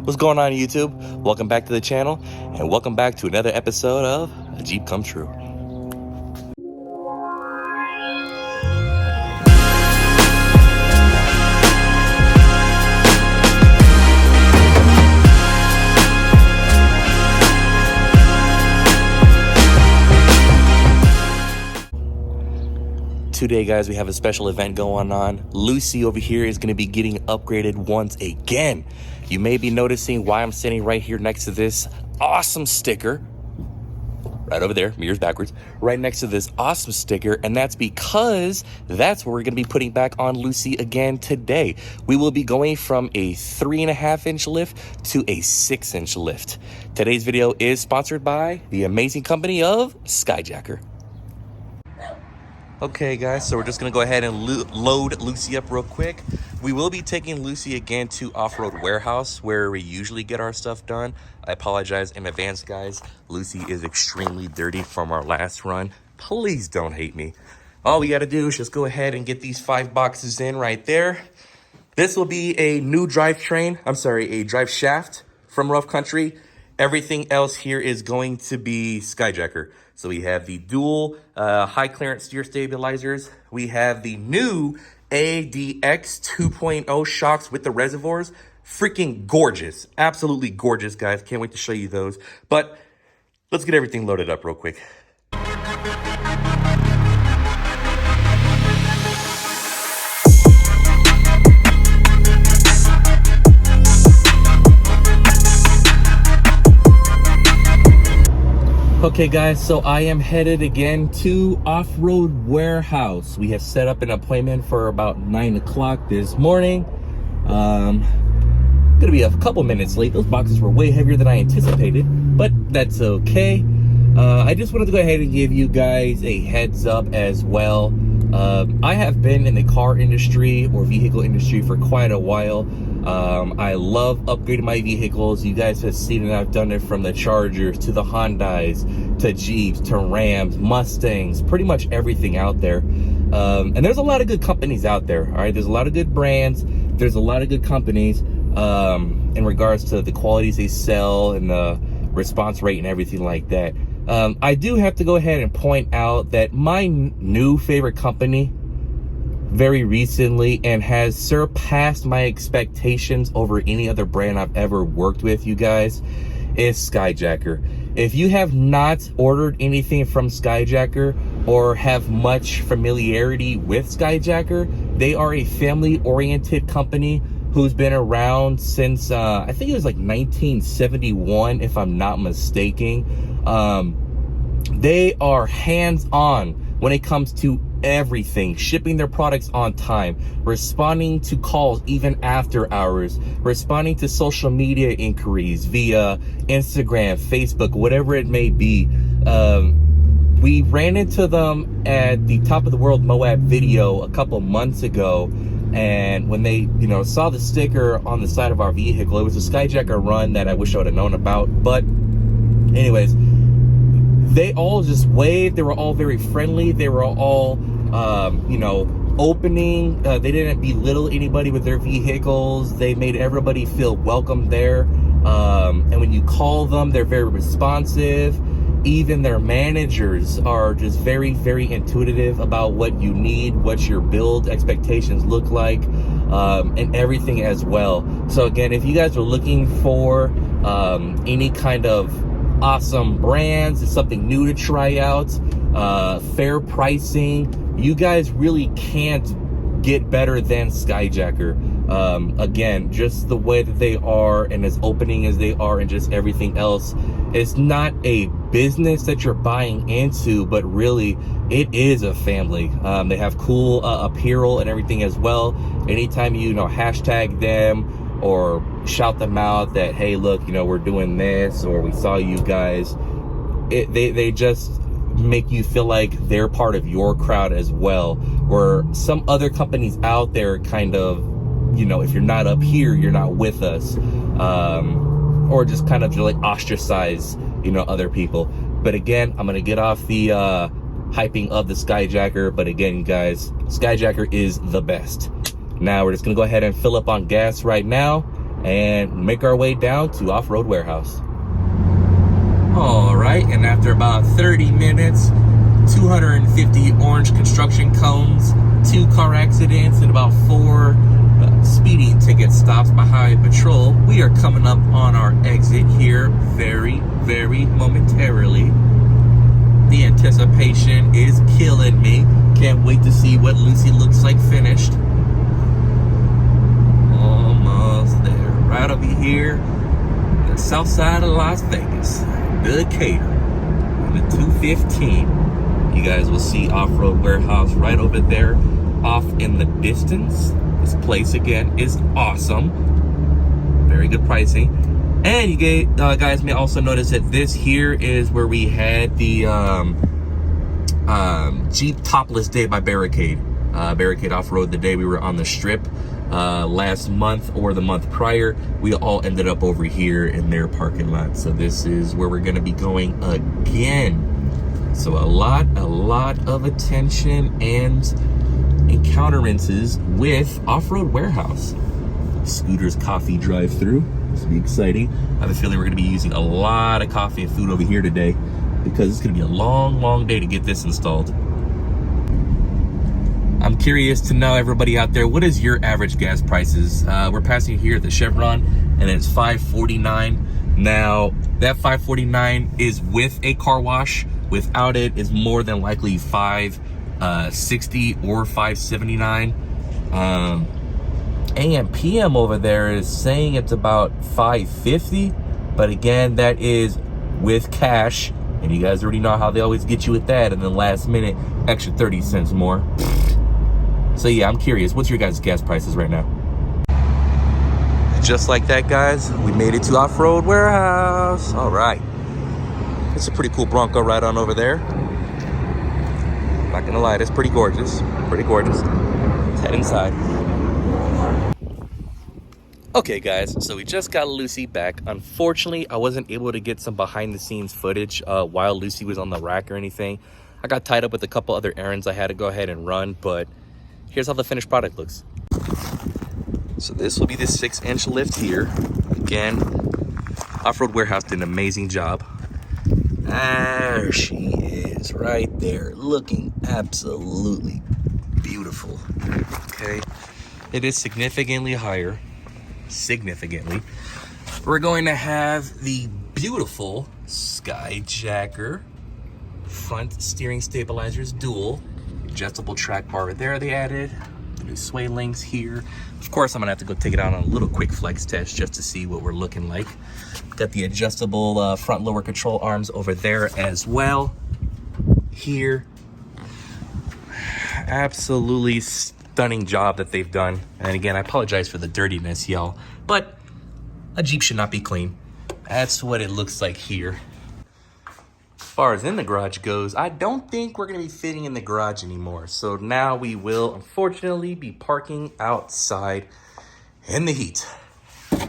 What's going on, YouTube? Welcome back to the channel, and welcome back to another episode of A Jeep Come True. Today, guys, we have a special event going on. Lucy over here is going to be getting upgraded once again. You may be noticing why I'm sitting right here next to this awesome sticker. Right over there, mirrors backwards. Right next to this awesome sticker, and that's because that's what we're going to be putting back on Lucy again today. We will be going from a 3.5-inch lift to a 6-inch lift. Today's video is sponsored by the amazing company of Skyjacker. Okay, guys, so we're just gonna go ahead and load Lucy up real quick. We will be taking Lucy again to Off-Road Warehouse, where we usually get our stuff done. I apologize in advance, guys. Lucy is extremely dirty from our last run. Please don't hate me. All we gotta do is just go ahead and get these 5 boxes in right there. This will be a new drivetrain. a drive shaft from Rough Country. Everything else here is going to be Skyjacker. So we have the dual high clearance steer stabilizers. We have the new ADX 2.0 shocks with the reservoirs. Freaking gorgeous. Absolutely gorgeous, guys. Can't wait to show you those. But let's get everything loaded up real quick. Okay, guys, so I am headed again to Off-Road Warehouse. We have set up an appointment for about 9 o'clock this morning. Gonna be a couple minutes late. Those boxes were way heavier than I anticipated, but that's okay. I just wanted to go ahead and give you guys a heads up as well. I have been in the car industry or vehicle industry for quite a while. I love upgrading my vehicles. You guys have seen it. I've done it from the Chargers to the Hondas to Jeeps to Rams, Mustangs, pretty much everything out there. And there's a lot of good companies out there. All right, there's a lot of good brands. There's a lot of good companies in regards to the qualities they sell and the response rate and everything like that. I do have to go ahead and point out that my new favorite company very recently and has surpassed my expectations over any other brand I've ever worked with, you guys, is Skyjacker. If you have not ordered anything from Skyjacker or have much familiarity with Skyjacker, they are a family-oriented company who's been around since I think it was like 1971, if I'm not mistaken. They are hands-on when it comes to everything, shipping their products on time, responding to calls even after hours, responding to social media inquiries via Instagram, Facebook, whatever it may be. We ran into them at the Top of the World Moab video a couple months ago, and when they, saw the sticker on the side of our vehicle, it was a Skyjacker run that I wish I would have known about. But anyways, they all just waved. They were all very friendly. They were all, opening. They didn't belittle anybody with their vehicles. They made everybody feel welcome there. And when you call them, they're very responsive. Even their managers are just very, very intuitive about what you need, what your build expectations look like, and everything as well. So again, if you guys are looking for any kind of awesome brands, it's something new to try out, fair pricing, you guys really can't get better than Skyjacker. Again, just the way that they are and as opening as they are and just everything else. It's not a business that you're buying into, but really it is a family. They have cool apparel and everything as well. Anytime you hashtag them or shout them out that, hey, look, we're doing this, or we saw you guys, they just make you feel like they're part of your crowd as well. Where some other companies out there kind of, if you're not up here, you're not with us, or just kind of like ostracize, other people. But again, I'm gonna get off the hyping of the Skyjacker, but again, guys, Skyjacker is the best. Now we're just gonna go ahead and fill up on gas right now, and make our way down to Off-Road Warehouse. All right, and after about 30 minutes, 250 orange construction cones, 2 car accidents, and about 4 speeding ticket stops by Highway Patrol, we are coming up on our exit here very, very momentarily. The anticipation is killing me. Can't wait to see what Lucy looks like finished. Almost there. Right over here, the south side of Las Vegas. Decatur. And the 215. You guys will see Off-Road Warehouse right over there, off in the distance. This place, again, is awesome. Very good pricing. And you guys may also notice that this here is where we had the Jeep Topless Day by Barricade. Barricade Off-Road the day we were on the strip last month or the month prior. We all ended up over here in their parking lot. So this is where we're going to be going again. So a lot of attention and encounterances with Off-Road Warehouse. Scooter's coffee drive-through. This will be exciting. I have a feeling we're going to be using a lot of coffee and food over here today because it's going to be a long day to get this installed. I'm curious to know, everybody out there, what is your average gas prices? We're passing here at the Chevron, and it's $5.49. Now, that $5.49 is with a car wash. Without it is more than likely $5.60 or $5.79. AM PM over there is saying it's about $5.50, but again, that is with cash, and you guys already know how they always get you with that, and then last minute, extra 30 cents more. So yeah, I'm curious, what's your guys' gas prices right now? Just like that, guys, we made it to Off-Road Warehouse. All right. It's a pretty cool Bronco right on over there. Not gonna lie, it's pretty gorgeous. Pretty gorgeous. Let's head inside. Okay, guys, so we just got Lucy back. Unfortunately, I wasn't able to get some behind-the-scenes footage while Lucy was on the rack or anything. I got tied up with a couple other errands I had to go ahead and run, but here's how the finished product looks. So this will be the 6-inch lift here. Again, Off-Road Warehouse did an amazing job. There she is, right there, looking absolutely beautiful. Okay, it is significantly higher. Significantly. We're going to have the beautiful Skyjacker front steering stabilizers dual. Adjustable track bar right there they added. The new sway links here. Of course, I'm gonna have to go take it out on a little quick flex test just to see what we're looking like. Got the adjustable front lower control arms over there as well. Here. Absolutely stunning job that they've done. And again, I apologize for the dirtiness, y'all, but a Jeep should not be clean. That's what it looks like here. As far as in the garage goes, I don't think we're gonna be fitting in the garage anymore. So now we will unfortunately be parking outside in the heat.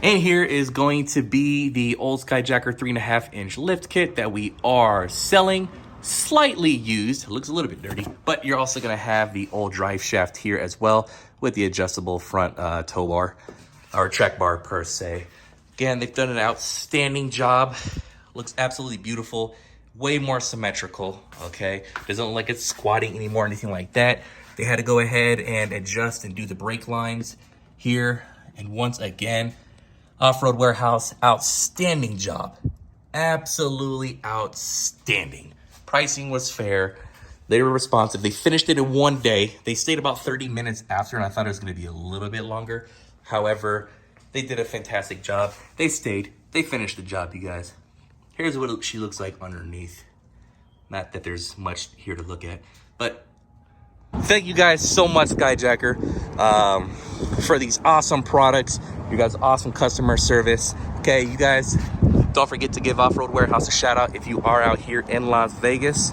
And here is going to be the old Skyjacker 3.5-inch lift kit that we are selling. Slightly used, it looks a little bit dirty, but you're also gonna have the old drive shaft here as well with the adjustable front tow bar, or track bar per se. Again, they've done an outstanding job. Looks absolutely beautiful, way more symmetrical, okay? Doesn't look like it's squatting anymore or anything like that. They had to go ahead and adjust and do the brake lines here. And once again, Off-Road Warehouse, outstanding job. Absolutely outstanding. Pricing was fair. They were responsive. They finished it in one day. They stayed about 30 minutes after, and I thought it was going to be a little bit longer. However, they did a fantastic job. They stayed. They finished the job, you guys. Here's what she looks like underneath. Not that there's much here to look at, but thank you guys so much, Skyjacker, for these awesome products. You guys' awesome customer service. Okay, you guys, don't forget to give Off-Road Warehouse a shout out if you are out here in Las Vegas.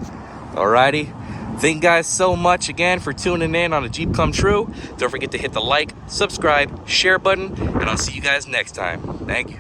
Alrighty. Thank you guys so much again for tuning in on a Jeep Come True. Don't forget to hit the like, subscribe, share button, and I'll see you guys next time. Thank you.